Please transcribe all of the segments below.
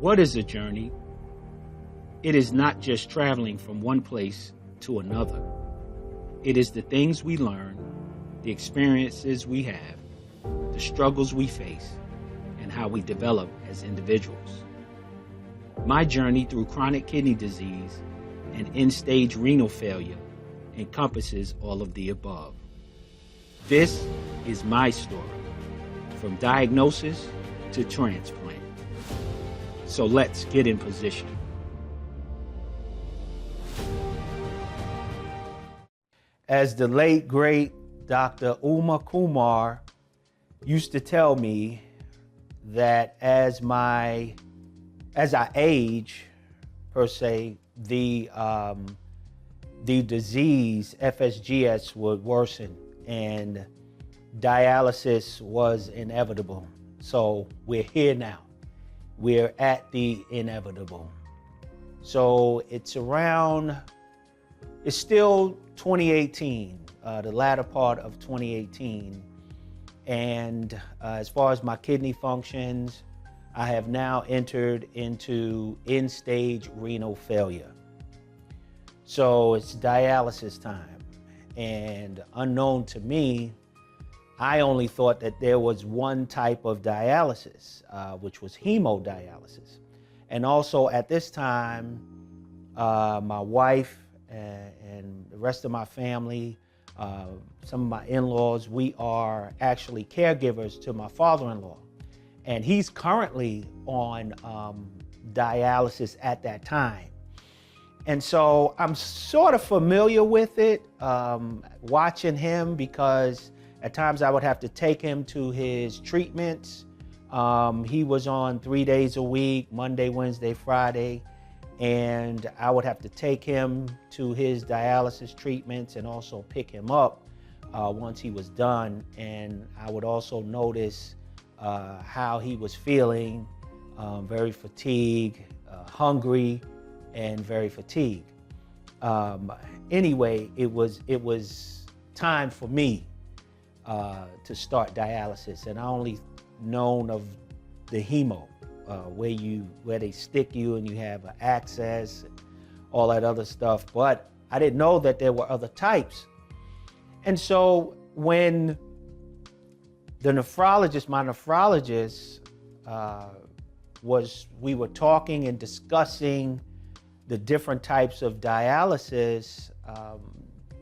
What is a journey? It is not just traveling from one place to another. It is the things we learn, the experiences we have, the struggles we face, and how we develop as individuals. My journey through chronic kidney disease and end-stage renal failure encompasses all of the above. This is my story, from diagnosis to transplant. So let's get in position. As the late, great Dr. Uma Kumar used to tell me, that as I age, per se, the disease, FSGS, would worsen and dialysis was inevitable. So we're here now. We're at the inevitable. So it's still 2018, the latter part of 2018. And as far as my kidney functions, I have now entered into end-stage renal failure. So it's dialysis time. And unknown to me, I only thought that there was one type of dialysis, which was hemodialysis. And also at this time, my wife and the rest of my family, some of my in-laws, we are actually caregivers to my father-in-law. And he's currently on dialysis at that time. And so I'm sort of familiar with it, watching him, because at times I would have to take him to his treatments. He was on 3 days a week, Monday, Wednesday, Friday. And I would have to take him to his dialysis treatments and also pick him up once he was done. And I would also notice how he was feeling, very fatigued, hungry, and very fatigued. Anyway, it was time for me to start dialysis, and I only known of the hemo, where they stick you and you have access, and all that other stuff. But I didn't know that there were other types. And so when my nephrologist, we were talking and discussing the different types of dialysis,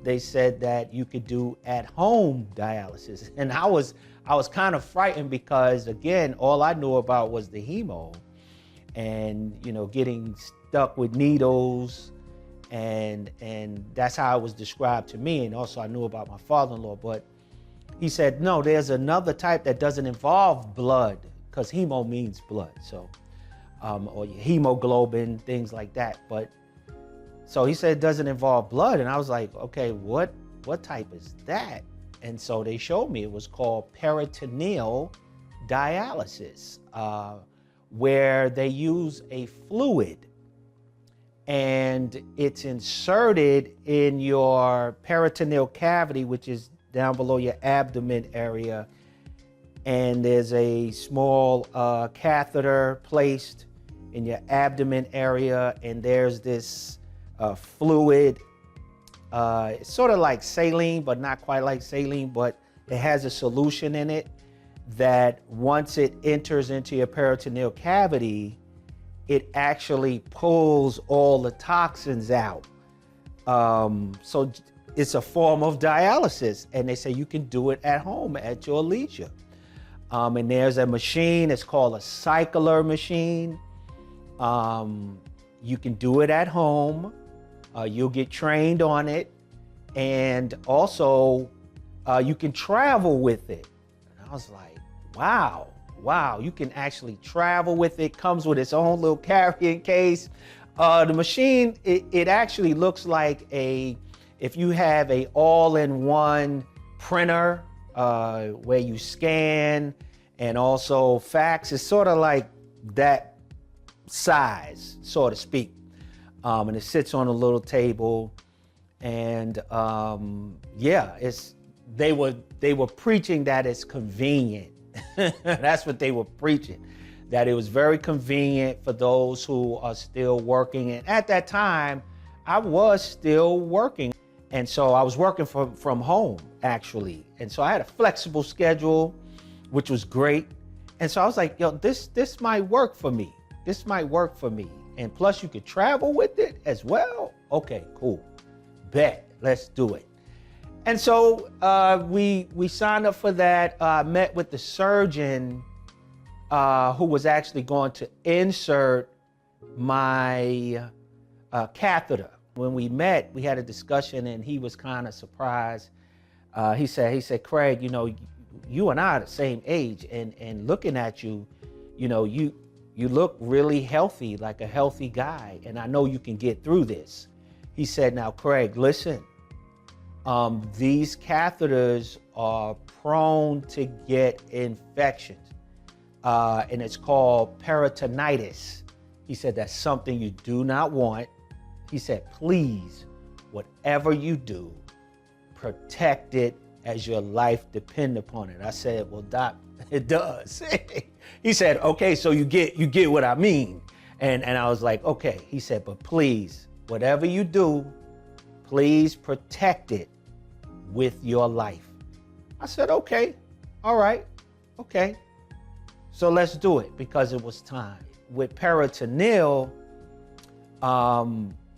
they said that you could do at-home dialysis. And I was kind of frightened because, again, all I knew about was the hemo and, getting stuck with needles. And that's how it was described to me. And also I knew about my father-in-law. But he said, no, there's another type that doesn't involve blood, because hemo means blood. So, or hemoglobin, things like that. So he said it doesn't involve blood. And I was like, okay, what type is that? And so they showed me it was called peritoneal dialysis, where they use a fluid and it's inserted in your peritoneal cavity, which is down below your abdomen area. And there's a small catheter placed in your abdomen area, and there's this fluid. It's sort of like saline, but not quite like saline, but it has a solution in it that once it enters into your peritoneal cavity, it actually pulls all the toxins out. So it's a form of dialysis, and they say you can do it at home at your leisure. And there's a machine, it's called a cycler machine. You can do it at home. You'll get trained on it. And also, you can travel with it. And I was like, wow, you can actually travel with it. Comes with its own little carrying case. The machine, it actually looks like if you have a all-in-one printer, where you scan and also fax, it's sort of like that size, so to speak. And it sits on a little table. And they were preaching that it's convenient. That's what they were preaching, that it was very convenient for those who are still working. And at that time, I was still working. And so I was working from home, actually. And so I had a flexible schedule, which was great. And so I was like, yo, this might work for me. This might work for me. And plus you could travel with it as well. Okay, cool. Bet, let's do it. And so we signed up for that, met with the surgeon who was actually going to insert my catheter. When we met, we had a discussion and he was kind of surprised. He said, Craig, you and I are the same age, and looking at you, you look really healthy, like a healthy guy, and I know you can get through this. He said, now, Craig, listen, these catheters are prone to get infections, and it's called peritonitis. He said, that's something you do not want. He said, please, whatever you do, protect it as your life depend upon it. I said, well, Doc, it does. He said, okay, so you get what I mean. And I was like, okay. He said, but please, whatever you do, please protect it with your life. I said, okay, all right, okay. So let's do it, because it was time. With peritoneal,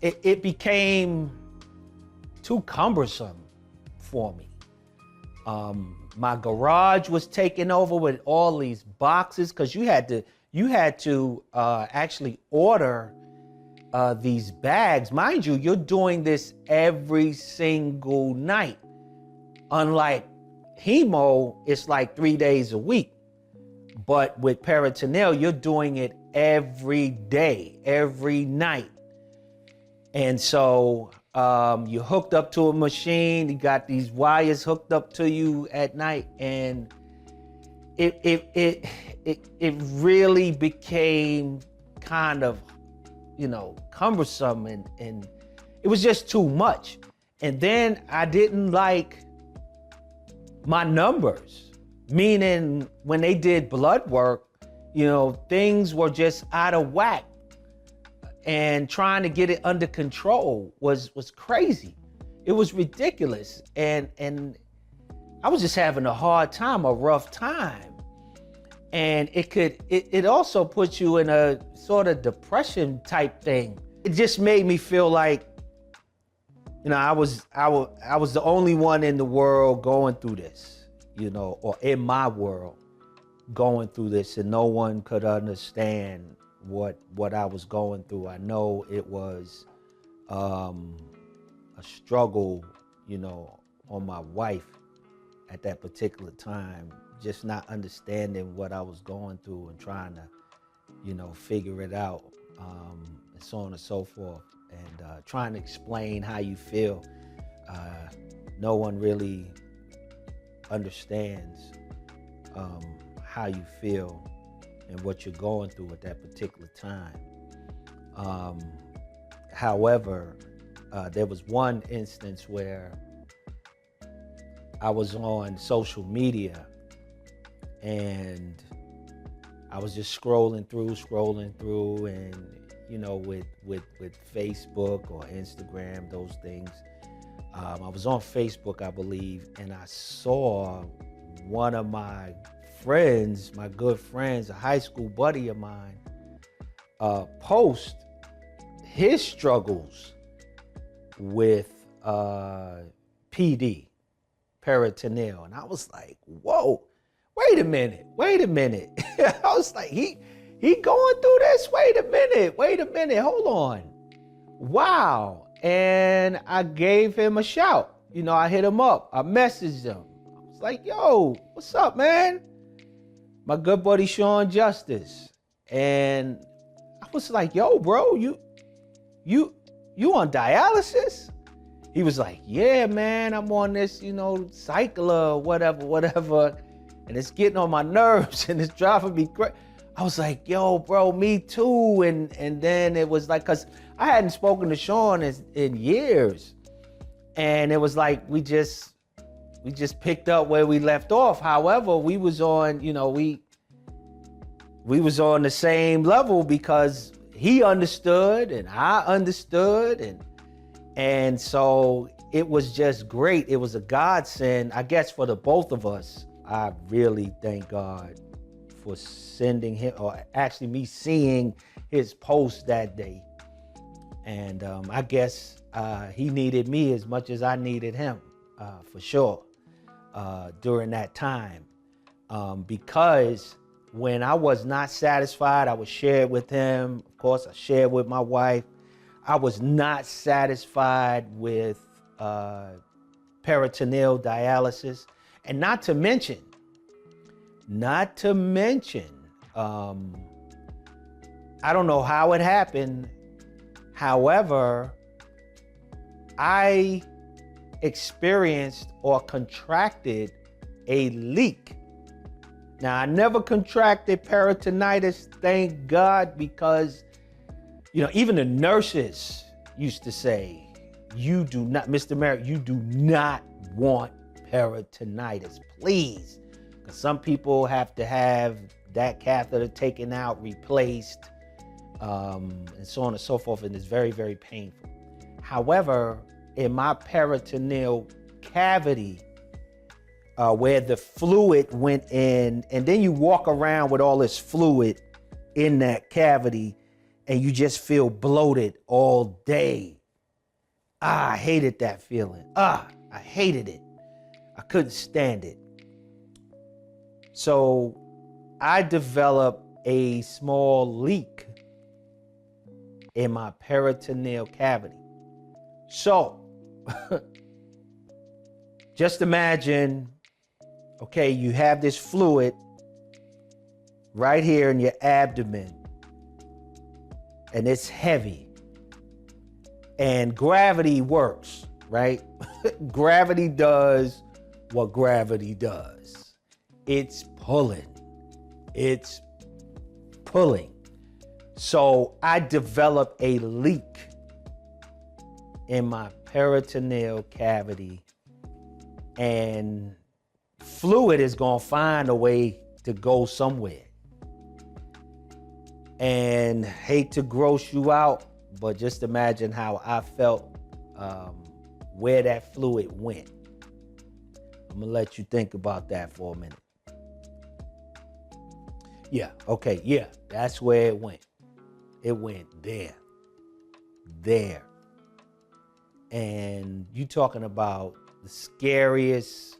it became too cumbersome for me. My garage was taken over with all these boxes, because you had to actually order these bags. Mind you, you're doing this every single night. Unlike hemo, it's like 3 days a week. But with peritoneal, you're doing it every day, every night. And so you're hooked up to a machine, you got these wires hooked up to you at night, and it really became kind of, cumbersome, and it was just too much. And then I didn't like my numbers, meaning when they did blood work, things were just out of whack. And trying to get it under control was crazy. It was ridiculous. And I was just having a hard time, a rough time. And it also puts you in a sort of depression type thing. It just made me feel like, I was the only one in the world going through this, or in my world going through this, and no one could understand what I was going through. I know it was a struggle, on my wife at that particular time, just not understanding what I was going through and trying to, figure it out, and so on and so forth, and trying to explain how you feel. No one really understands how you feel and what you're going through at that particular time. However, there was one instance where I was on social media and I was just scrolling through, and with Facebook or Instagram, those things. I was on Facebook, I believe, and I saw one of my friends, my good friends, a high school buddy of mine, post his struggles with PD, peritoneal. And I was like, whoa, wait a minute. I was like, he going through this? Wait a minute, hold on. Wow. And I gave him a shout. I hit him up, I messaged him. I was like, yo, what's up, man? My good buddy Sean Justice. And I was like, yo, bro, you on dialysis? He was like, yeah, man, I'm on this, cycle or whatever. And it's getting on my nerves and it's driving me crazy. I was like, yo, bro, me too. And then it was like, cause I hadn't spoken to Sean in years. And it was like, we just picked up where we left off. However, we was on, we was on the same level because he understood and I understood, and so it was just great. It was a godsend, I guess, for the both of us. I really thank God for sending him, or actually me seeing his post that day. And I guess he needed me as much as I needed him, for sure, during that time. Because when I was not satisfied, I would share it with him. Of course, I shared with my wife. I was not satisfied with peritoneal dialysis. And not to mention, I don't know how it happened. However, I experienced or contracted a leak. Now, I never contracted peritonitis, thank God, because, even the nurses used to say, you do not, Mr. Merrick, you do not want peritonitis, please. Because some people have to have that catheter taken out, replaced, and so on and so forth, and it's very, very painful. However, in my peritoneal cavity, where the fluid went in, and then you walk around with all this fluid in that cavity, and you just feel bloated all day. I hated that feeling. I hated it. I couldn't stand it. So I developed a small leak in my peritoneal cavity. So just imagine, okay, you have this fluid right here in your abdomen, and it's heavy. And gravity works, right? Gravity does what gravity does. It's pulling. It's pulling. So I developed a leak in my peritoneal cavity, and fluid is going to find a way to go somewhere. And hate to gross you out, but just imagine how I felt where that fluid went. I'm going to let you think about that for a minute. Yeah, okay, yeah, that's where it went. It went there. And you talking about the scariest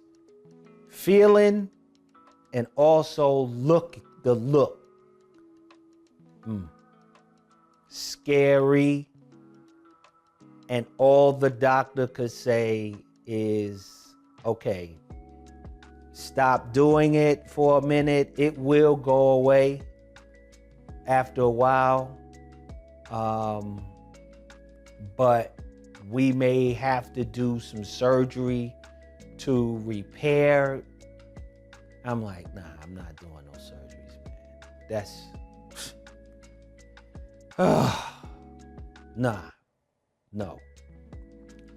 feeling, and also the look. Scary. And all the doctor could say is, okay, stop doing it for a minute. It will go away after a while. But we may have to do some surgery to repair. I'm like, nah, I'm not doing no surgeries, man. That's, no.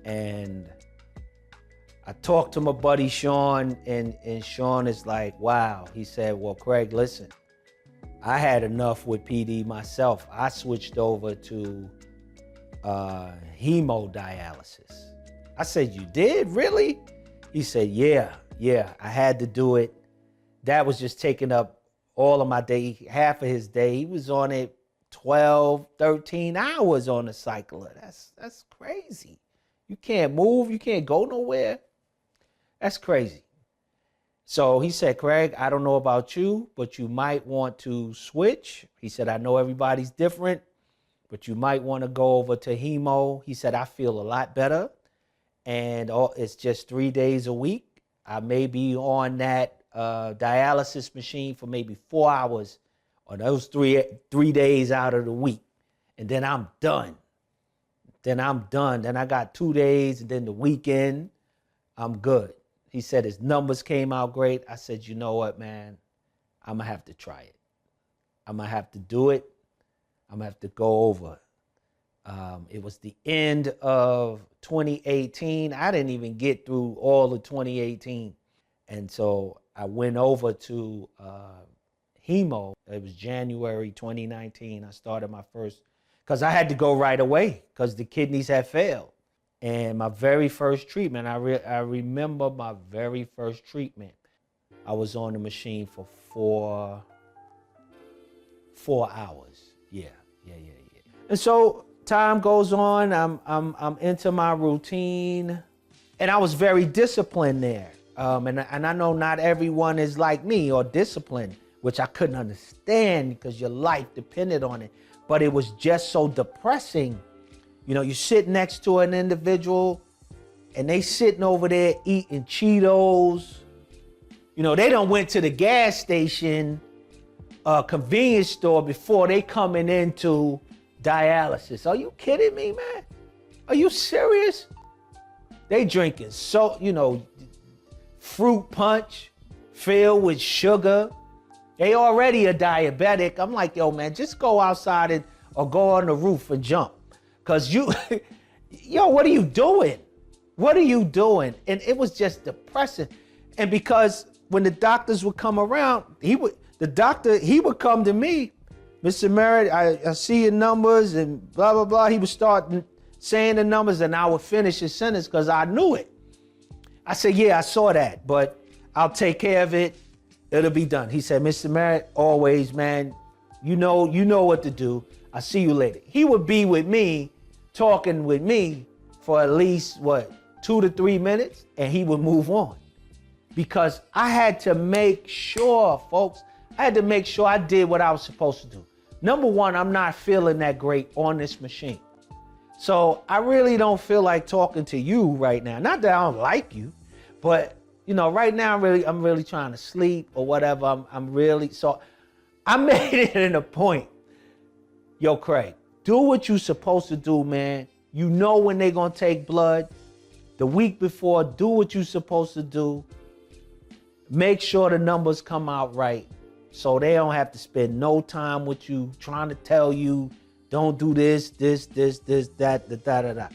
And I talked to my buddy Sean, and Sean is like, wow. He said, well, Craig, listen, I had enough with PD myself. I switched over to hemodialysis. I said, you did? Really? He said, yeah, I had to do it. That was just taking up all of my day, half of his day. He was on it 12, 13 hours on the cycler. That's crazy. You can't move, you can't go nowhere. That's crazy. So he said, Craig, I don't know about you, but you might want to switch. He said, I know everybody's different, but you might want to go over to hemo. He said, I feel a lot better. And it's just 3 days a week. I may be on that dialysis machine for maybe 4 hours or those three days out of the week. And then I'm done. Then I got 2 days, and then the weekend, I'm good. He said his numbers came out great. I said, you know what, man? I'm going to have to try it. I'm going to have to do it. I'm going to have to go over. It was the end of 2018. I didn't even get through all of 2018. And so I went over to hemo, It was January 2019. I started my first, because I had to go right away because the kidneys had failed. And my very first treatment, I remember my very first treatment. I was on the machine for four hours. Yeah. And so time goes on. I'm into my routine, and I was very disciplined there. And I know not everyone is like me or disciplined, which I couldn't understand because your life depended on it. But it was just so depressing. You know, you sit next to an individual and they sitting over there eating Cheetos. You know, they done went to the gas station, convenience store before they coming into dialysis. Are you kidding me, man? Are you serious? They drinking fruit punch filled with sugar. They already a diabetic. I'm like, yo, man, just go outside or go on the roof and jump. Cause what are you doing? What are you doing? And it was just depressing. And because when the doctors would come around, he would come to me, Mr. Merritt, I see your numbers and blah, blah, blah. He would start saying the numbers and I would finish his sentence because I knew it. I said, yeah, I saw that, but I'll take care of it. It'll be done. He said, Mr. Merritt, always, man, you know what to do. I'll see you later. He would be with me, talking with me for at least, 2 to 3 minutes, and he would move on. Because I had to make sure, folks, I did what I was supposed to do. Number one, I'm not feeling that great on this machine. So I really don't feel like talking to you right now. Not that I don't like you, but right now I'm really trying to sleep or whatever. So I made it in a point. Yo, Craig, do what you're supposed to do, man. You know when they're gonna take blood. The week before, do what you're supposed to do. Make sure the numbers come out right so they don't have to spend no time with you trying to tell you, don't do this, that.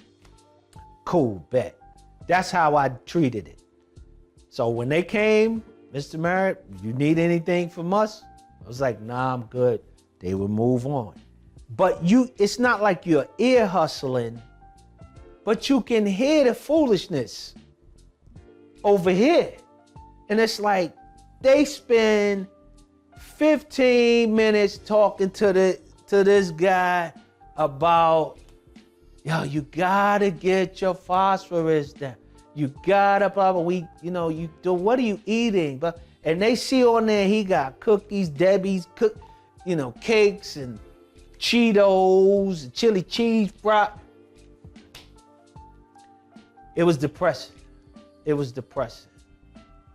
Cool, bet. That's how I treated it. So when they came, Mr. Merritt, you need anything from us? I was like, nah, I'm good. They would move on. But it's not like you're ear hustling, but you can hear the foolishness over here. And it's like they spend 15 minutes talking to this guy about, yo, you gotta get your phosphorus down. You gotta blah blah. What are you eating? And they see on there he got cookies, Debbie's cakes and Cheetos, and chili cheese fry. It was depressing.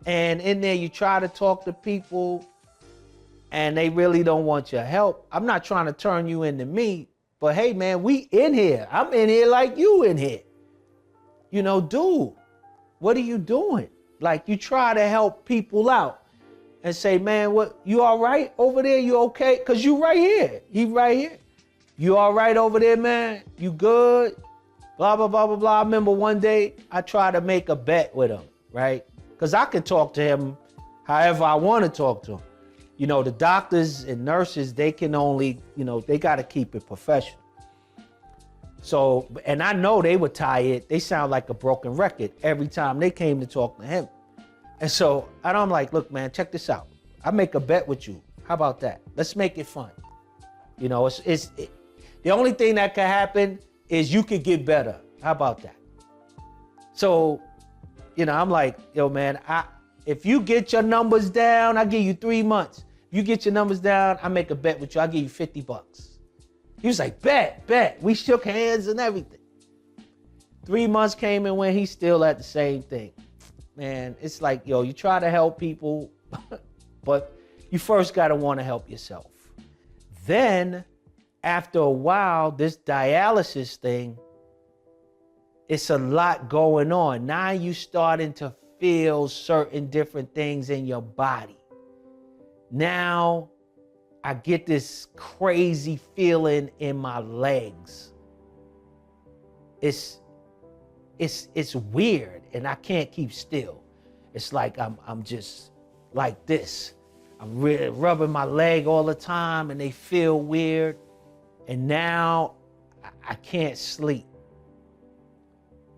And in there, you try to talk to people and they really don't want your help. I'm not trying to turn you into me, but hey, man, we in here. I'm in here like you in here. Dude, what are you doing? Like, you try to help people out and say, man, what, you all right over there? You okay? Because you right here. He right here. You all right over there, man? You good? Blah, blah, blah, blah, blah. I remember one day I tried to make a bet with him, right? Because I could talk to him however I want to talk to him. The doctors and nurses, they can only, they got to keep it professional. So, and I know they were tired. They sound like a broken record every time they came to talk to him. And so I'm like, look, man, check this out. I make a bet with you. How about that? Let's make it fun. The only thing that could happen is you could get better. How about that? So, I'm like, yo, man, if you get your numbers down, I'll give you 3 months. If you get your numbers down, I make a bet with you. I'll give you $50. He was like, bet. We shook hands and everything. 3 months came and went, he's still at the same thing. Man, it's like, yo, you try to help people, but you first got to want to help yourself. Then, after a while, this dialysis thing, it's a lot going on. Now you starting to feel certain different things in your body. Now I get this crazy feeling in my legs. It's weird and I can't keep still. It's like I'm just like this. I'm rubbing my leg all the time and they feel weird. And now I can't sleep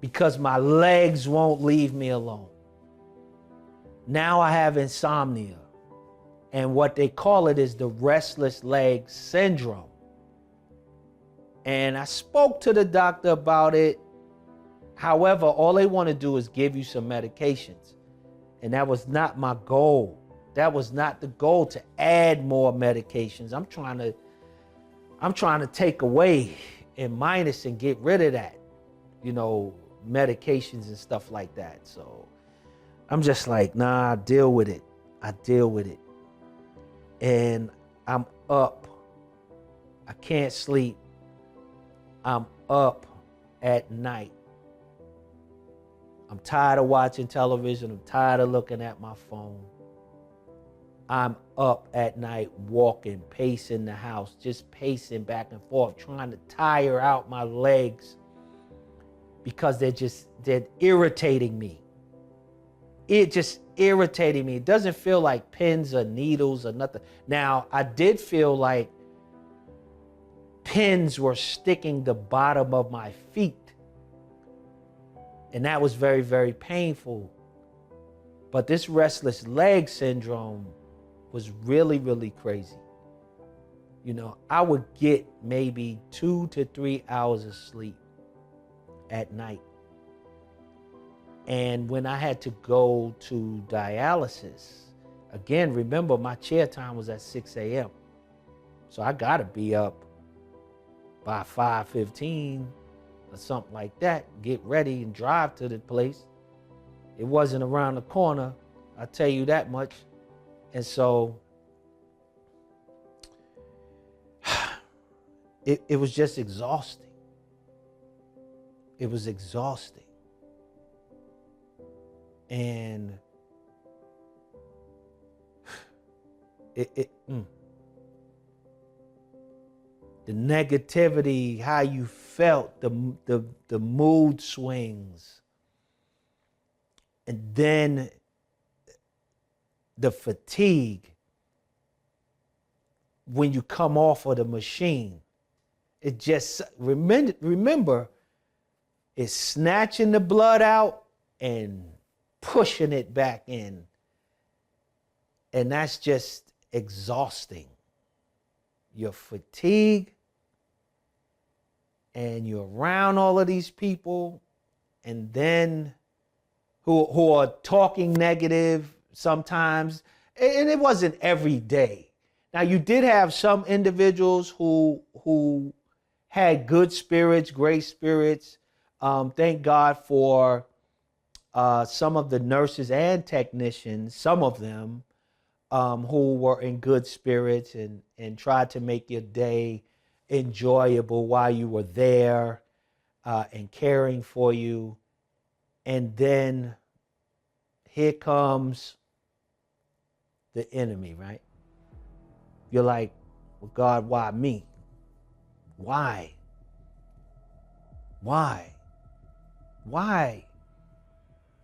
because my legs won't leave me alone. Now I have insomnia. And what they call it is the restless leg syndrome. And I spoke to the doctor about it. However, all they want to do is give you some medications. And that was not my goal. That was not the goal, to add more medications. I'm trying to take away and minus and get rid of that, medications and stuff like that. So I'm just like, nah, I deal with it. And I'm up. I can't sleep. I'm up at night. I'm tired of watching television. I'm tired of looking at my phone. I'm up at night walking, pacing the house, just pacing back and forth, trying to tire out my legs because they're irritating me. It just irritating me. It doesn't feel like pins or needles or nothing. Now, I did feel like pins were sticking the bottom of my feet. And that was very, very painful. But this restless leg syndrome was really, really crazy. I would get maybe 2 to 3 hours of sleep at night. And when I had to go to dialysis, again, remember my chair time was at 6 a.m. So I gotta be up by 5:15 or something like that, get ready and drive to the place. It wasn't around the corner, I'll tell you that much. And so it was just exhausting. It was exhausting. And the negativity, how you felt, the mood swings, and then the fatigue when you come off of the machine. It just, remember, it's snatching the blood out and pushing it back in. And that's just exhausting. You're fatigued and you're around all of these people, and then who are talking negative sometimes. And it wasn't every day. Now, you did have some individuals who had good spirits, great spirits. Thank God for some of the nurses and technicians, some of them, who were in good spirits and tried to make your day enjoyable while you were there and caring for you. And then here comes the enemy, right? You're like, well, God, why me? Why?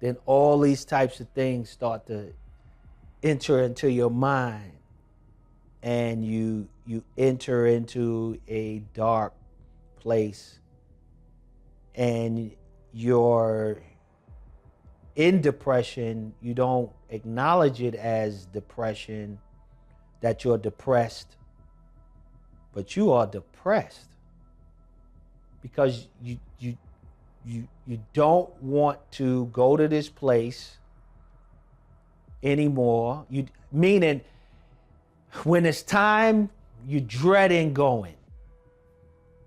Then all these types of things start to enter into your mind, and you enter into a dark place, and you're in depression. You don't acknowledge it as depression, that you're depressed, but you are depressed because you don't want to go to this place anymore. Meaning, when it's time, you're dreading going.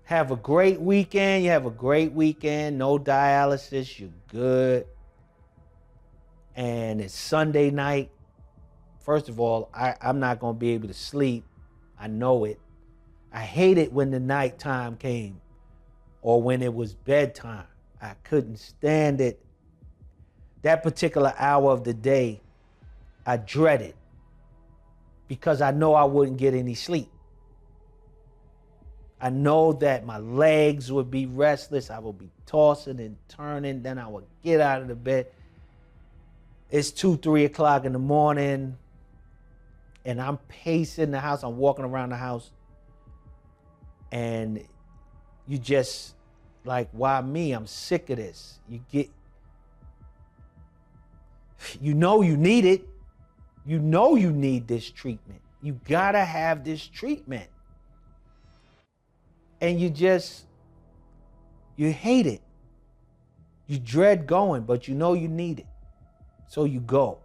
Have a great weekend. You have a great weekend. No dialysis. You're good. And it's Sunday night. First of all, I'm not going to be able to sleep. I know it. I hate it when the nighttime came or when it was bedtime. I couldn't stand it. That particular hour of the day, I dreaded because I know I wouldn't get any sleep. I know that my legs would be restless. I would be tossing and turning. Then I would get out of the bed. It's 2, 3 o'clock in the morning. And I'm pacing the house. I'm walking around the house. And you just like, why me? I'm sick of this. You know you need it. You know you need this treatment. You gotta have this treatment. And you hate it. You dread going, but you know you need it. So you go.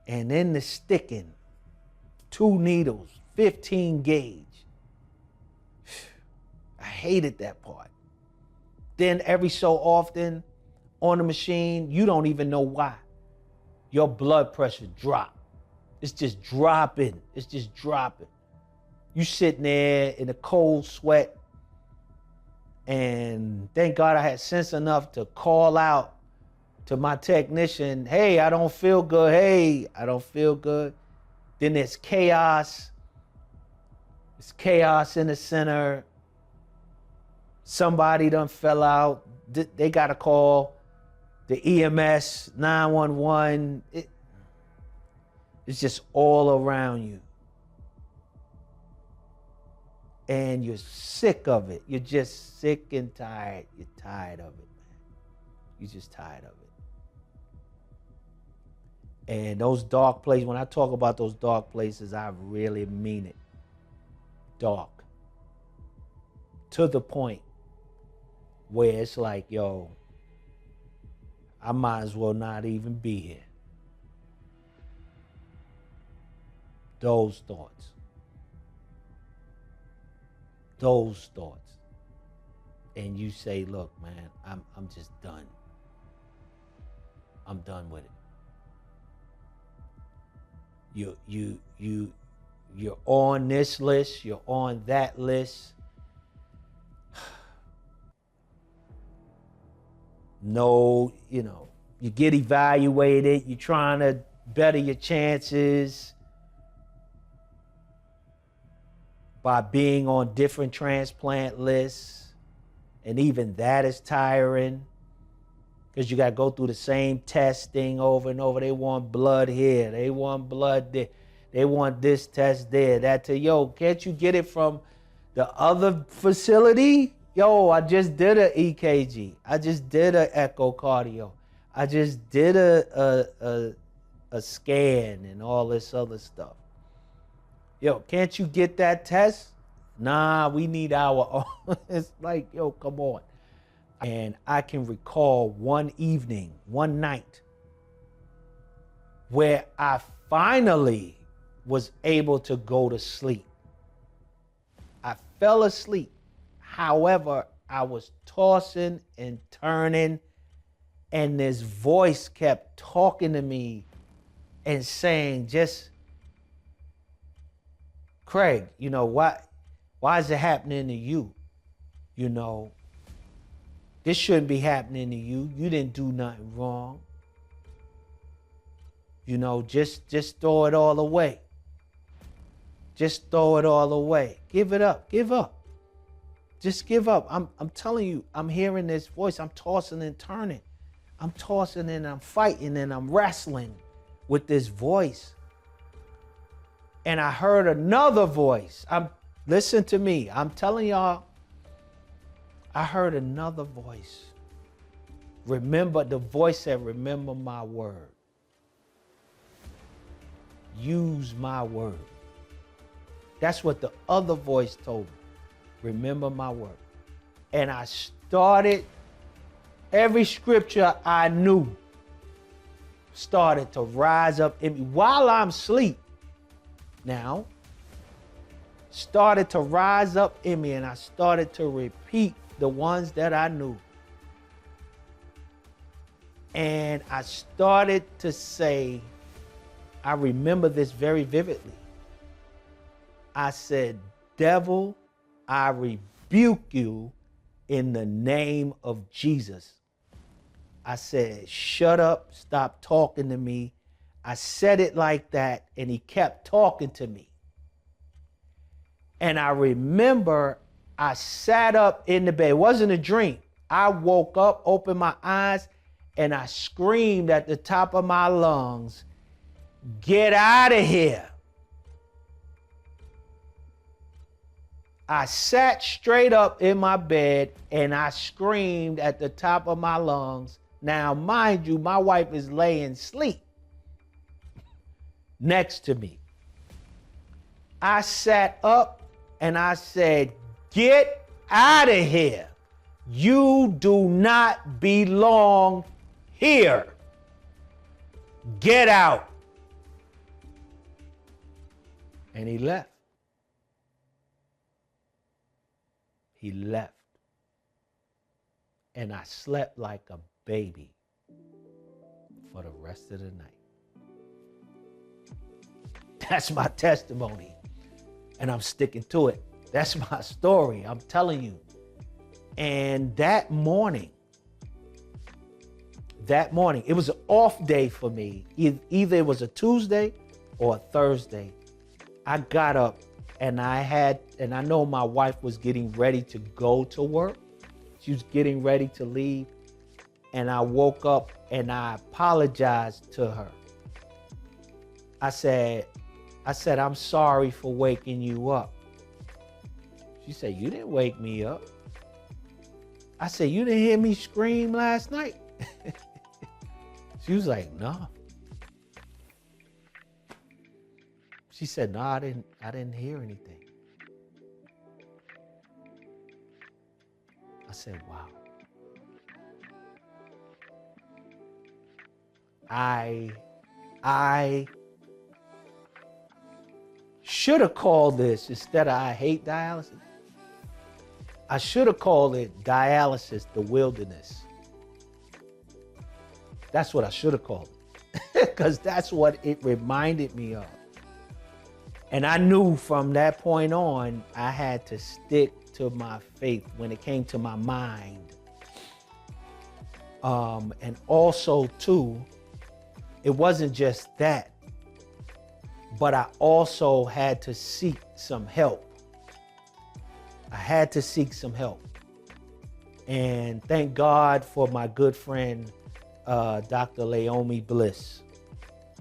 And then the sticking, 2 needles, 15 gauge. I hated that part. Then every so often on the machine, you don't even know why. Your blood pressure drop. It's just dropping. It's just dropping. You sitting there in a cold sweat, and thank God I had sense enough to call out to my technician, hey, I don't feel good. Hey, I don't feel good. Then there's chaos. There's chaos in the center. Somebody done fell out. They got to call the EMS, 911. It's just all around you. And you're sick of it. You're just sick and tired. You're tired of it, man. You're just tired of it. And those dark places, when I talk about those dark places, I really mean it. Dark. To the point where it's like, yo, I might as well not even be here. Those thoughts. Those thoughts. And you say, look, man, I'm just done. I'm done with it. You're on this list, you're on that list. No, you get evaluated, you're trying to better your chances by being on different transplant lists. And even that is tiring because you got to go through the same testing over and over. They want blood here, they want blood there, they want this test there, that to, yo, can't you get it from the other facility? Yo, I just did an EKG. I just did an echocardio. I just did a scan and all this other stuff. Yo, can't you get that test? Nah, we need our own. It's like, yo, come on. And I can recall one evening, one night, where I finally was able to go to sleep. I fell asleep. However, I was tossing and turning, and this voice kept talking to me and saying, just, Craig, why is it happening to you? This shouldn't be happening to you. You didn't do nothing wrong. Just throw it all away. Just throw it all away. Give it up. Give up. Just give up. I'm telling you, I'm hearing this voice. I'm tossing and turning. I'm tossing and I'm fighting and I'm wrestling with this voice. And I heard another voice. Listen to me. I'm telling y'all, I heard another voice. Remember, the voice said, remember my word. Use my word. That's what the other voice told me. Remember my word. And I started, every scripture I knew started to rise up in me while I'm asleep. Now, started to rise up in me, and I started to repeat the ones that I knew. And I started to say, I remember this very vividly. I said, devil, I rebuke you in the name of Jesus. I said, shut up, stop talking to me. I said it like that, and he kept talking to me. And I remember I sat up in the bed. It wasn't a dream. I woke up, opened my eyes, and I screamed at the top of my lungs, Get out of here. I sat straight up in my bed and I screamed at the top of my lungs. Now, mind you, my wife is laying asleep next to me. I sat up and I said, get out of here. You do not belong here. Get out. And he left. He left. And I slept like a baby for the rest of the night. That's my testimony. And I'm sticking to it. That's my story. I'm telling you. And that morning, it was an off day for me. Either it was a Tuesday or a Thursday. I got up and I know my wife was getting ready to go to work. She was getting ready to leave. And I woke up and I apologized to her. I said, I'm sorry for waking you up. She said, you didn't wake me up. I said, you didn't hear me scream last night? She was like, no. She said, no, I didn't hear anything. I said, wow. I should have called this, instead of I hate dialysis, I should have called it Dialysis, the Wilderness. That's what I should have called it, because that's what it reminded me of. And I knew from that point on, I had to stick to my faith when it came to my mind. And also, too, it wasn't just that, but I also had to seek some help. I had to seek some help. And thank God for my good friend, Dr. Laomi Bliss.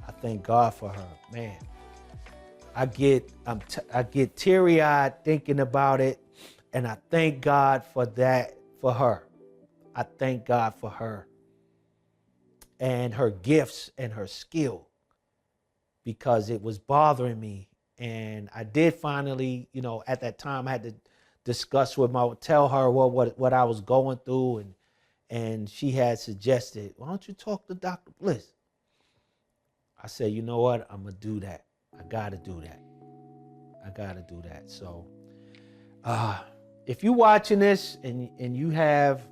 I thank God for her. Man, I get teary-eyed thinking about it, and I thank God for that, for her. I thank God for her and her gifts and her skill, because it was bothering me. And I did finally, at that time I had to discuss with tell her what I was going through, and she had suggested, why don't you talk to Dr. Bliss? I said, you know what, I'm gonna do that. I gotta do that. So if you're watching this and you have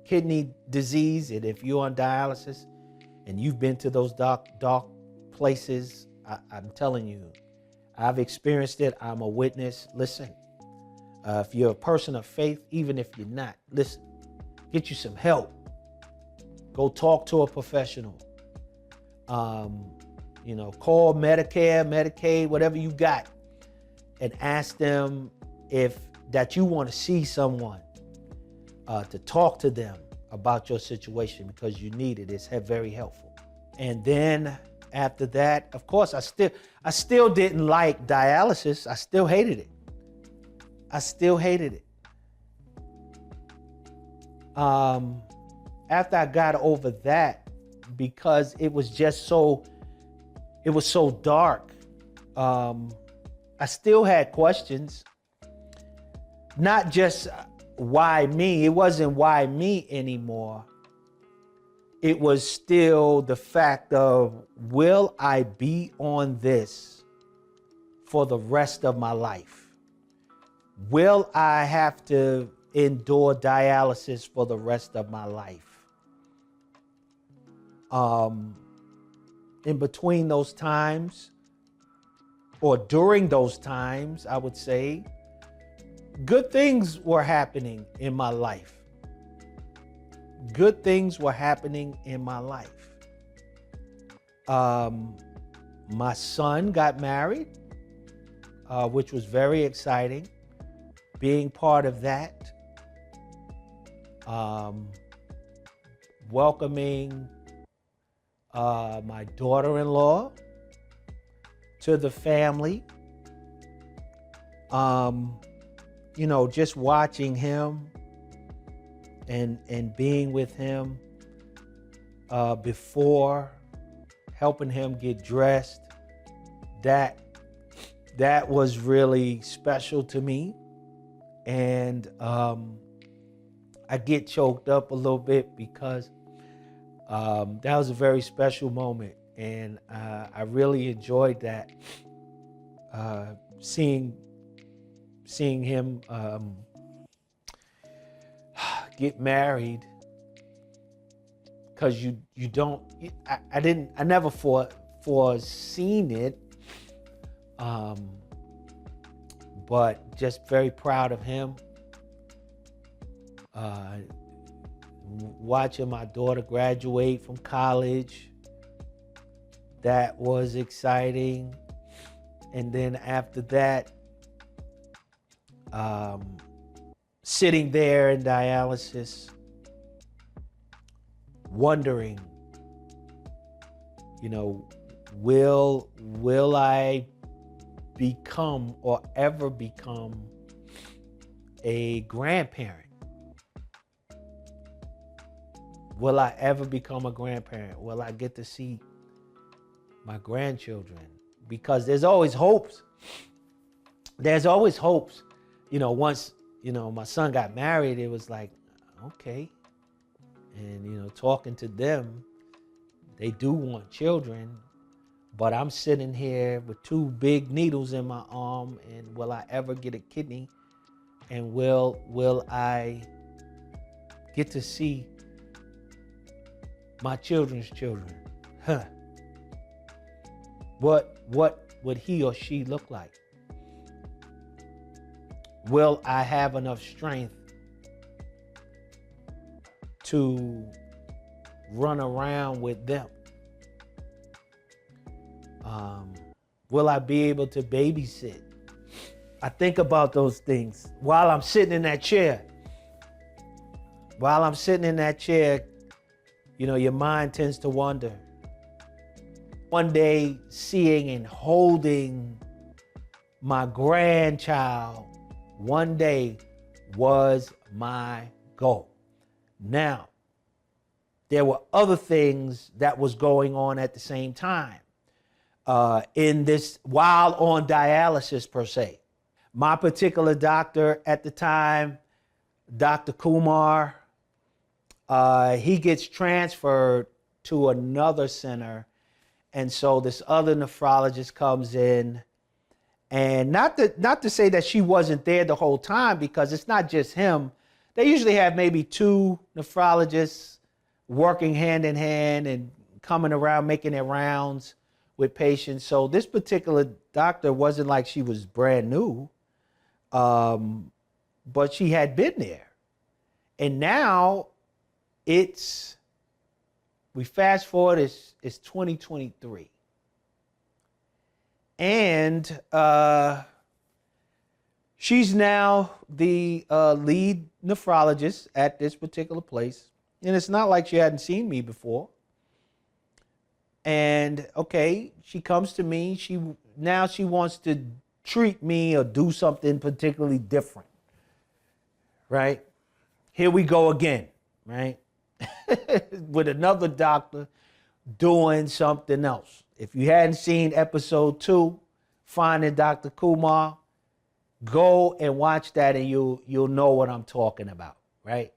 kidney disease, and if you're on dialysis and you've been to those dark places, I'm telling you, I've experienced it. I'm a witness. Listen, if you're a person of faith, even if you're not, listen, get you some help. Go talk to a professional. Call Medicare, Medicaid, whatever you got, and ask them that you want to see someone to talk to them about your situation, because you need it. It's very helpful. And then after that, of course, I still didn't like dialysis. I still hated it. After I got over that, because it was so dark, I still had questions. Not just why me. It wasn't why me anymore. It was still the fact of, will I be on this for the rest of my life? Will I have to endure dialysis for the rest of my life? In between those times, or during those times, I would say, good things were happening in my life. My son got married, which was very exciting. Being part of that, welcoming my daughter-in-law, to the family. Just watching him and being with him before, helping him get dressed, that was really special to me. And I get choked up a little bit because that was a very special moment, and I really enjoyed that, seeing him get married, because I never foreseen it, but just very proud of him. Watching my daughter graduate from college, that was exciting. And then after that, sitting there in dialysis, wondering, will I become or ever become a grandparent? Will I ever become a grandparent? Will I get to see my grandchildren? Because there's always hopes. There's always hopes. Once, my son got married, it was like, okay. And, talking to them, they do want children, but I'm sitting here with 2 big needles in my arm, and will I ever get a kidney? And will I get to see my children's children? What would he or she look like? Will I have enough strength to run around with them? Will I be able to babysit? I think about those things while I'm sitting in that chair. While I'm sitting in that chair, your mind tends to wander. One day, seeing and holding my grandchild, one day was my goal. Now, there were other things that was going on at the same time in this, while on dialysis per se. My particular doctor at the time, Dr. Kumar, he gets transferred to another center. And so this other nephrologist comes in, and not to say that she wasn't there the whole time, because it's not just him. They usually have maybe 2 nephrologists working hand in hand and coming around, making their rounds with patients. So this particular doctor wasn't like she was brand new, but she had been there. And now we fast forward, it's 2023. And she's now the lead nephrologist at this particular place. And it's not like she hadn't seen me before. And okay, she comes to me. She wants to treat me or do something particularly different. Right? Here we go again, right? With another doctor doing something else. If you hadn't seen episode 2, Finding Dr. Kumar, go and watch that, and you'll know what I'm talking about, right?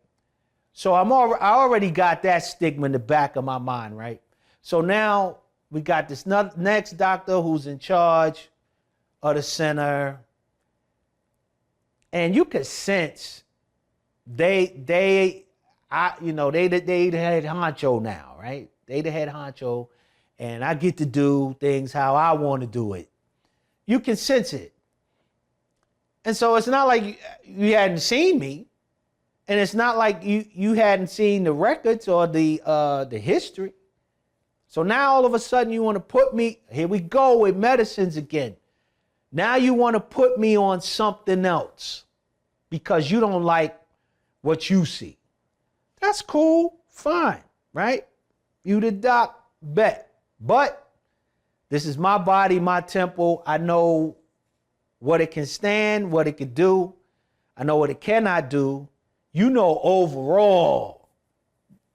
So I already got that stigma in the back of my mind, right? So now we got this next doctor who's in charge of the center, and you could sense they the head honcho now, right? They the head honcho, and I get to do things how I want to do it. You can sense it. And so it's not like you hadn't seen me, and it's not like you hadn't seen the records or the history. So now all of a sudden you want to put me, here we go with medicines again. Now you want to put me on something else because you don't like what you see. That's cool, fine, right? You the doc, bet. But this is my body, my temple. I know what it can stand, what it can do. I know what it cannot do. You know overall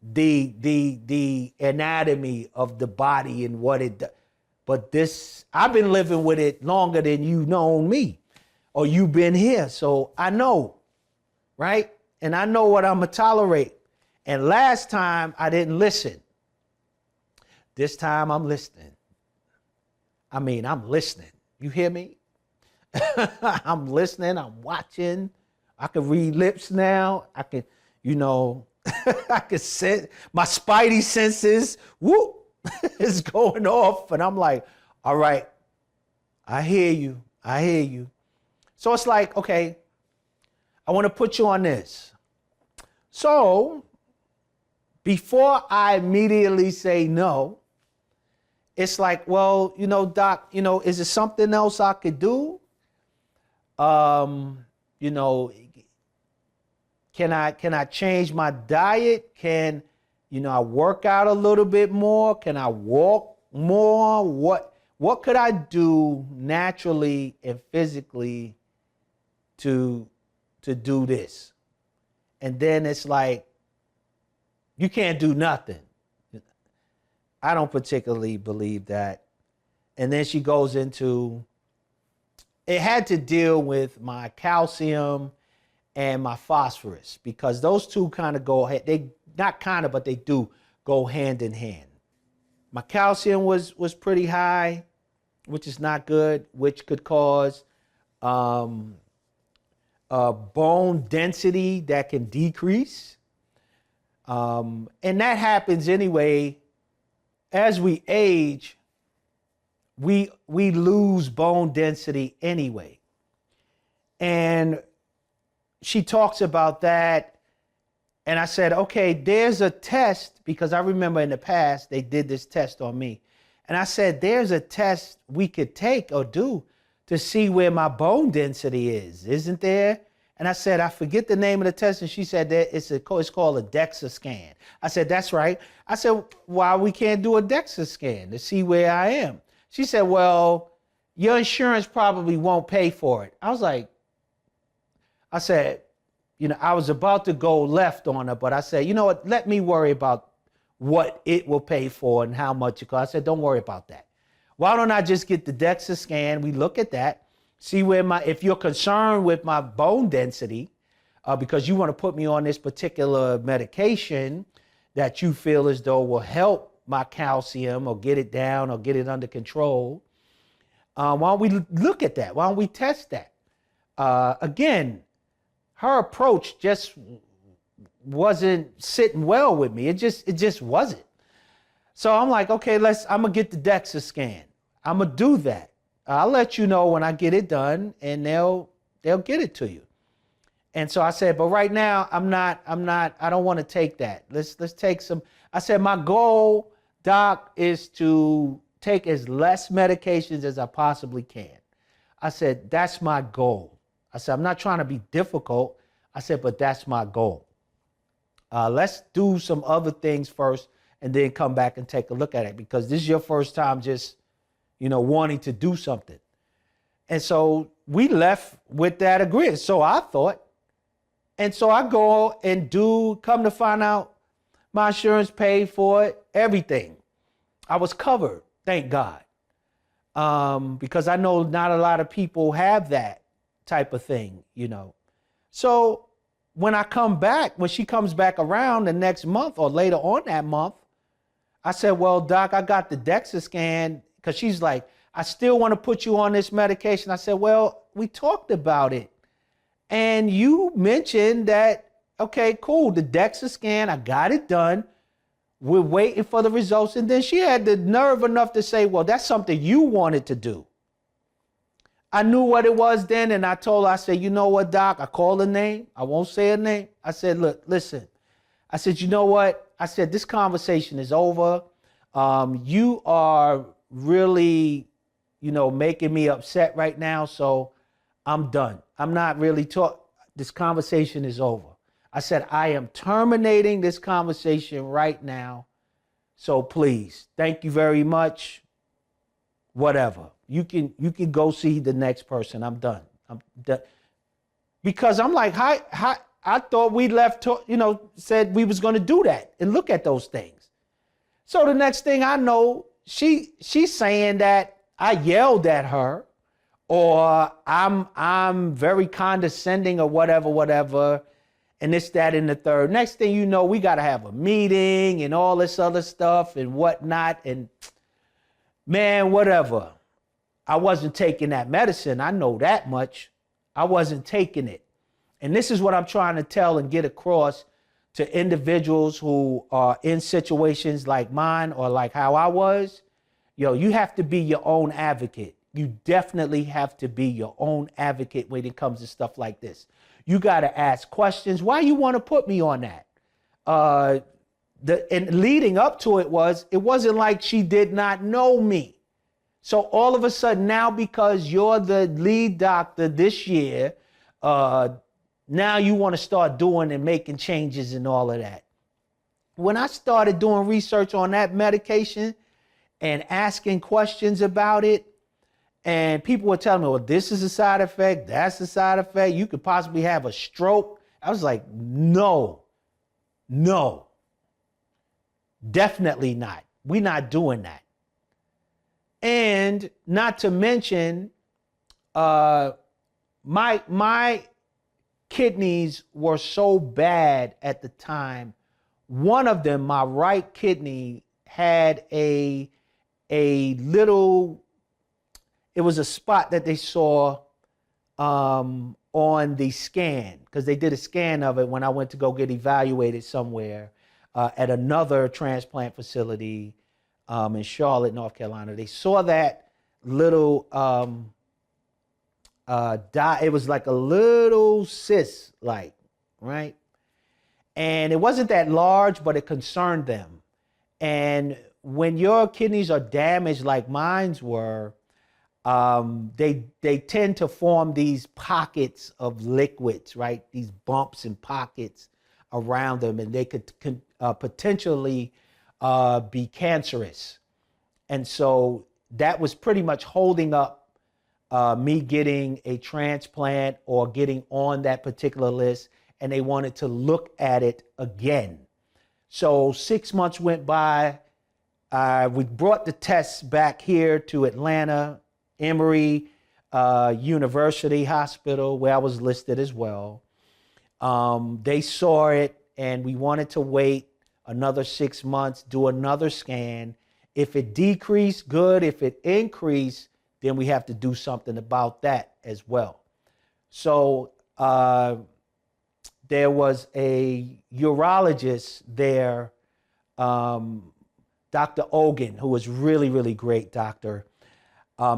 the anatomy of the body and what it does. But this, I've been living with it longer than you known me, or you've been here. So I know, right? And I know what I'm gonna tolerate. And last time I didn't listen. This time I'm listening. I mean, I'm listening. You hear me? I'm listening, I'm watching. I can read lips now. I can, I can sense my spidey senses, whoop, is going off. And I'm like, all right, I hear you. I hear you. So it's like, okay, I want to put you on this. So before I immediately say no, it's like, well, doc, is there something else I could do? Can I change my diet? Can, I work out a little bit more? Can I walk more? What could I do naturally and physically to do this? And then it's like, you can't do nothing. I don't particularly believe that. And then she goes into, it had to deal with my calcium and my phosphorus, because those two kind of go, they not kind of, but they do go hand in hand. My calcium was pretty high, which is not good, which could cause bone density that can decrease. And that happens anyway. As we age, we lose bone density anyway. And she talks about that. And I said, okay, there's a test, because I remember in the past, they did this test on me. And I said, there's a test we could take or do to see where my bone density is, isn't there? And I said, I forget the name of the test. And she said that it's called a DEXA scan. I said, that's right. I said, why we can't do a DEXA scan to see where I am? She said, well, your insurance probably won't pay for it. I said, I was about to go left on her, but I said, you know what, let me worry about what it will pay for and how much it costs. I said, don't worry about that. Why don't I just get the DEXA scan? We look at that, see where if you're concerned with my bone density, because you want to put me on this particular medication that you feel as though will help my calcium or get it down or get it under control. Why don't we look at that? Why don't we test that? Again, her approach just wasn't sitting well with me. It just wasn't. So I'm like, okay, I'm gonna get the DEXA scan. I'm gonna do that. I'll let you know when I get it done, and they'll get it to you. And so I said, but right now I don't want to take that. Let's take some. I said, my goal, doc, is to take as less medications as I possibly can. I said, that's my goal. I said, I'm not trying to be difficult. I said, but that's my goal. Let's do some other things first and then come back and take a look at it, because this is your first time just, wanting to do something. And so we left with that agreement. So I thought. And so I go and come to find out my insurance paid for it, everything. I was covered, thank God. Because I know not a lot of people have that type of thing, So when she comes back around the next month or later on that month, I said, well, doc, I got the DEXA scan, because she's like, I still want to put you on this medication. I said, well, we talked about it. And you mentioned that, okay, cool, the DEXA scan, I got it done. We're waiting for the results. And then she had the nerve enough to say, well, that's something you wanted to do. I knew what it was then, and I told her, I said, you know what, doc? I called her name. I won't say her name. I said, look, listen. I said, you know what? I said, this conversation is over. You are really, making me upset right now, so I'm done. I'm not really this conversation is over. I said, I am terminating this conversation right now. So please, thank you very much. Whatever. You can go see the next person. I'm done. I'm done. Because I'm like, how I thought we left, said we was going to do that and look at those things. So the next thing I know, she's saying that I yelled at her, or I'm very condescending, or whatever, and this, that, and the third. Next thing you know, we got to have a meeting and all this other stuff and whatnot. And man, whatever. I wasn't taking that medicine. I know that much. I wasn't taking it. And this is what I'm trying to tell and get across to individuals who are in situations like mine or like how I was. You have to be your own advocate. You definitely have to be your own advocate when it comes to stuff like this. You got to ask questions. Why you want to put me on that? And leading up to it wasn't like she did not know me. So all of a sudden now, because you're the lead doctor this year, now you want to start doing and making changes and all of that. When I started doing research on that medication and asking questions about it, and people were telling me, well, this is a side effect, that's a side effect, you could possibly have a stroke. I was like, no, definitely not. We're not doing that. And not to mention, my kidneys were so bad at the time. One of them, my right kidney, had a little, it was a spot that they saw on the scan, because they did a scan of it when I went to go get evaluated somewhere at another transplant facility in Charlotte, North Carolina. They saw that little it was like a little cyst, like, right? And it wasn't that large, but it concerned them. And when your kidneys are damaged like mine's were, they tend to form these pockets of liquids, right? These bumps and pockets around them, and they could potentially be cancerous. And so that was pretty much holding up me getting a transplant or getting on that particular list, and they wanted to look at it again. So 6 months went by. We brought the tests back here to Atlanta, Emory University Hospital, where I was listed as well. They saw it, and we wanted to wait another 6 months, do another scan. If it decreased, good. If it increased, then we have to do something about that as well. So there was a urologist there, Dr. Ogan, who was really, really great doctor.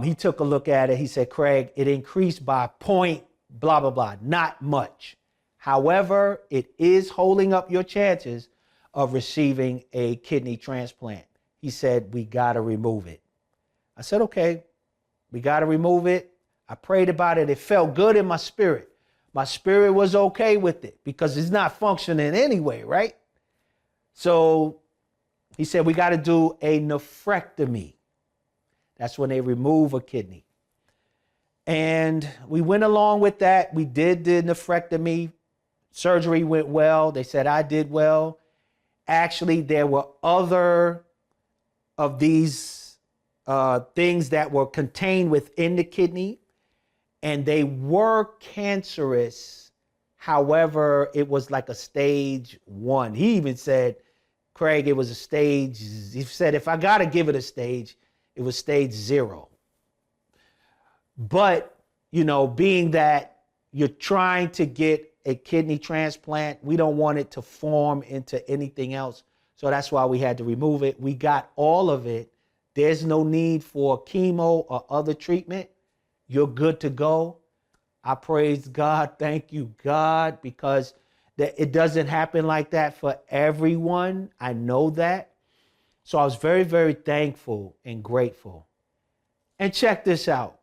He took a look at it. He said, Craig, it increased by point, blah, blah, blah, not much. However, it is holding up your chances of receiving a kidney transplant. He said, we got to remove it. I said, okay, we got to remove it. I prayed about it. It felt good in my spirit. My spirit was okay with it because it's not functioning anyway, right? So he said, we got to do a nephrectomy. That's when they remove a kidney. And we went along with that. We did the nephrectomy. Surgery went well. They said I did well. Actually, there were other of these things that were contained within the kidney, and they were cancerous. However, it was like a stage 1. He even said, Craig, it was a stage. He said, if I got to give it a stage, it was stage 0. But, being that you're trying to get a kidney transplant, we don't want it to form into anything else. So that's why we had to remove it. We got all of it. There's no need for chemo or other treatment. You're good to go. I praise God. Thank you, God, because it doesn't happen like that for everyone. I know that. So I was very, very thankful and grateful. And check this out.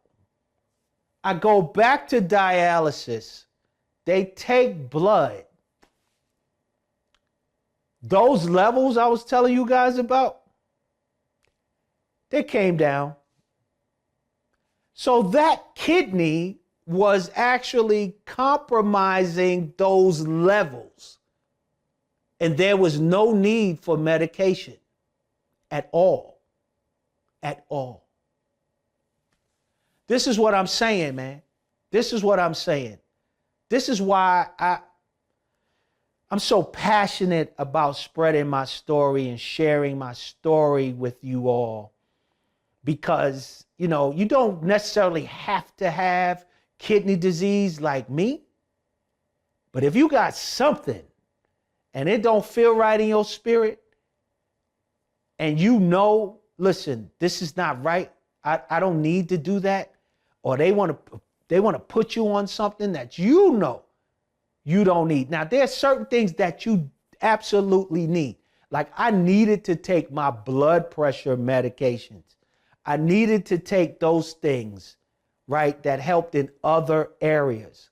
I go back to dialysis. They take blood. Those levels I was telling you guys about, They came down. So that kidney was actually compromising those levels. And there was no need for medication at all. At all. This is what I'm saying, man. This is what I'm saying. This is why I'm so passionate about spreading my story and sharing my story with you all. Because, you know, you don't necessarily have to have kidney disease like me. But if you got something and it don't feel right in your spirit, and you know, listen, this is not right. I don't need to do that. Or they want to put you on something that you know you don't need. Now, there's certain things that you absolutely need. Like I needed to take my blood pressure medications. I needed to take those things, right, that helped in other areas.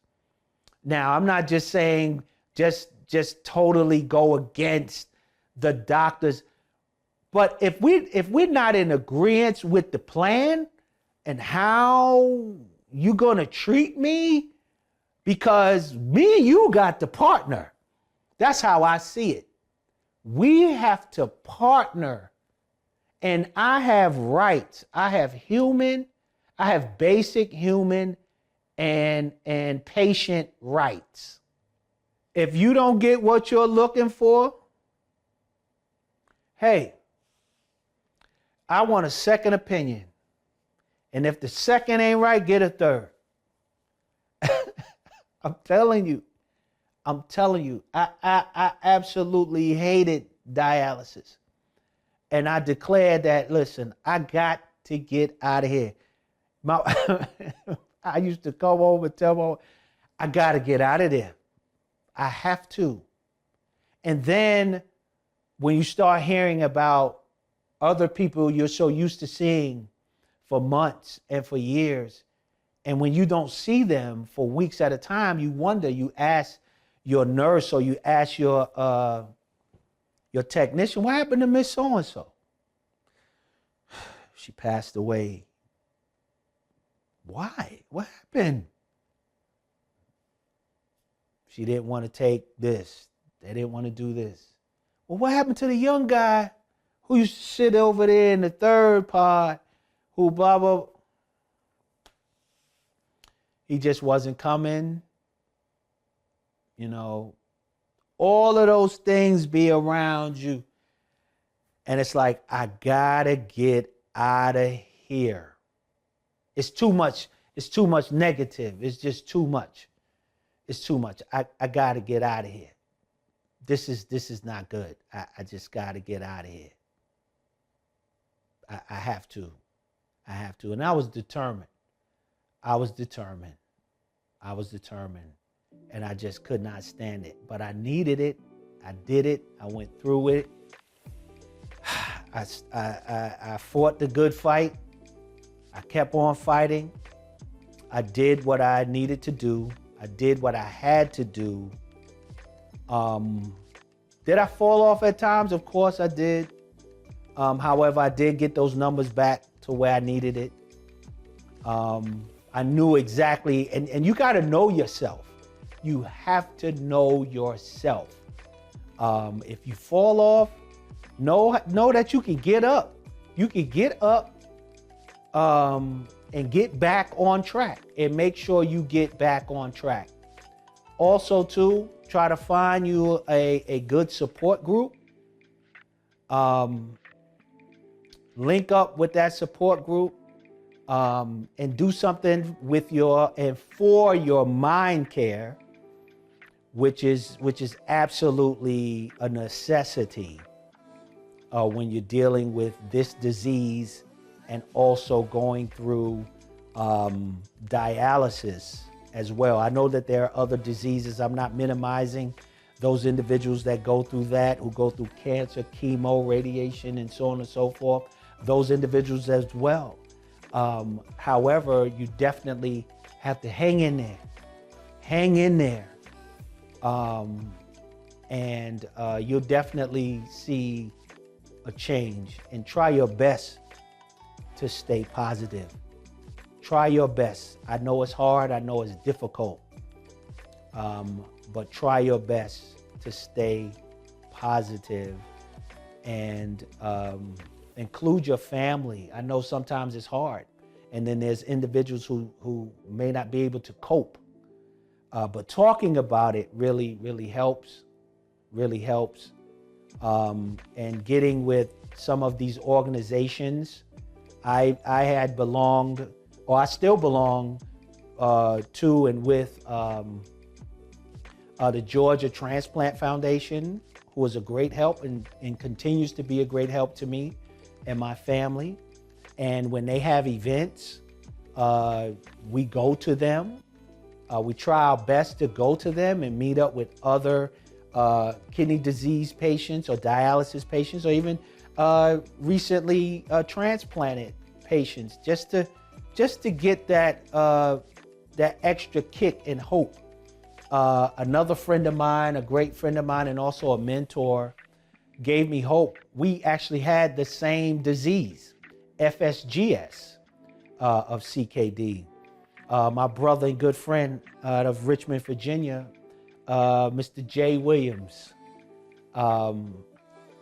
Now, I'm not just saying just totally go against the doctors. But if we're not in agreement with the plan and how you're gonna treat me, because me and you got to partner. That's how I see it. We have to partner. And I have rights. I have basic human and patient rights. If you don't get what you're looking for, hey, I want a second opinion. And if the second ain't right, get a third. I'm telling you, I absolutely hated dialysis. And I declared that, listen, I got to get out of here. I used to come home and tell my, I got to get out of there. I have to. And then when you start hearing about other people you're so used to seeing for months and for years, and when you don't see them for weeks at a time, you wonder, you ask your nurse or you ask your technician, what happened to Miss So-and-so? She passed away. Why? What happened? She didn't want to take this. They didn't want to do this. Well, what happened to the young guy who used to sit over there in the third pod, who blah, blah, blah? He just wasn't coming. You know, all of those things be around you. And it's like, I gotta get out of here. It's too much. It's too much negative. It's just too much. It's too much. I gotta get out of here. This is not good. I just gotta get out of here. I have to. I have to. And I was determined. And I just could not stand it. But I needed it. I did it. I went through it. I fought the good fight. I kept on fighting. I did what I needed to do. I did what I had to do. Did I fall off at times? Of course I did. However, I did get those numbers back to where I needed it. I knew exactly, and you got to know yourself. You have to know yourself. If you fall off, know that you can get up. You can get up and get back on track, and make sure you get back on track. Also, too, try to find you a good support group. Link up with that support group. And do something with for your mind care, which is absolutely a necessity when you're dealing with this disease and also going through dialysis as well. I know that there are other diseases. I'm not minimizing those individuals that go through that, who go through cancer, chemo, radiation, and so on and so forth. Those individuals as well. However, you definitely have to hang in there. And you'll definitely see a change, and try your best to stay positive. Try your best. I know it's hard. I know it's difficult. But try your best to stay positive and include your family. I know sometimes it's hard. And then there's individuals who may not be able to cope. But talking about it really helps, and getting with some of these organizations. I had belonged, or I still belong to and with the Georgia Transplant Foundation, who was a great help and continues to be a great help to me and my family. And when they have events, we go to them. We try our best to go to them and meet up with other kidney disease patients or dialysis patients, or even recently transplanted patients, just to get that extra kick and hope. Another friend of mine, a great friend of mine, and also a mentor, gave me hope. We actually had the same disease, FSGS of CKD. My brother and good friend out of Richmond, Virginia, Mr. Jay Williams,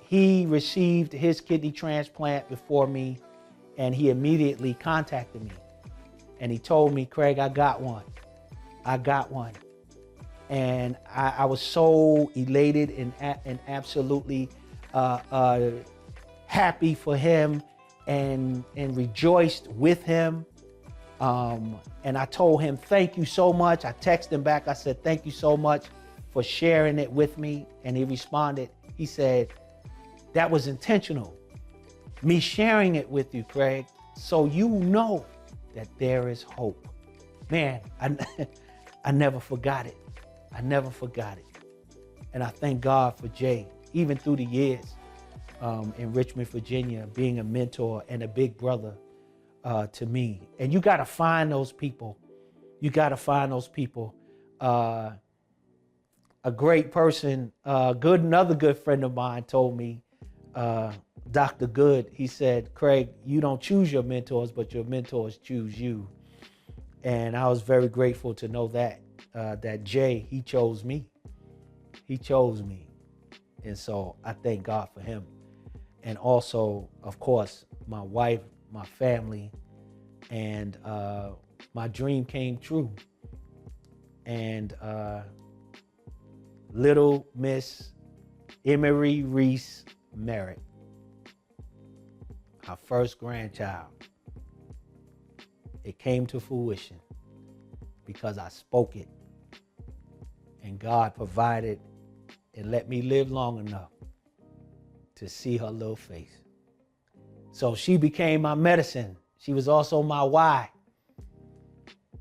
he received his kidney transplant before me, and he immediately contacted me. And he told me, Craig, I got one. And I was so elated and absolutely happy for him and rejoiced with him. And I told him, thank you so much. I texted him back. I said, thank you so much for sharing it with me. And he responded, he said, that was intentional. Me sharing it with you, Craig, so you know that there is hope. Man, I never forgot it. And I thank God for Jay, even through the years in Richmond, Virginia, being a mentor and a big brother to me. And you got to find those people. A great person, another good friend of mine told me, Dr. Good, he said, Craig, you don't choose your mentors, but your mentors choose you. And I was very grateful to know that Jay, he chose me. And so I thank God for him. And also, of course, my wife, my family, and my dream came true. And little Miss Emery Reese Merritt, our first grandchild, it came to fruition because I spoke it. And God provided and let me live long enough to see her little face. So she became my medicine. She was also my why.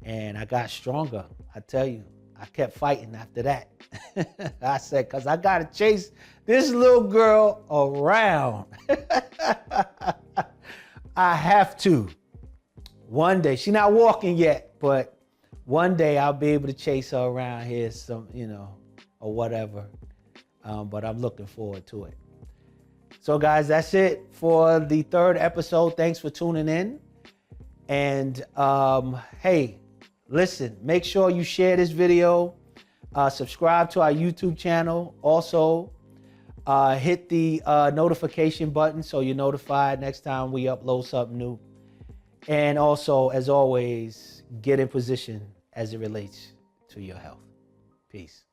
And I got stronger. I tell you, I kept fighting after that. I said, because I got to chase this little girl around. I have to. One day, she's not walking yet, but one day I'll be able to chase her around here, or whatever. But I'm looking forward to it. So guys, that's it for the third episode. Thanks for tuning in. And hey, listen, make sure you share this video, subscribe to our YouTube channel. Also, hit the notification button so you're notified next time we upload something new. And also, as always, get in position as it relates to your health. Peace.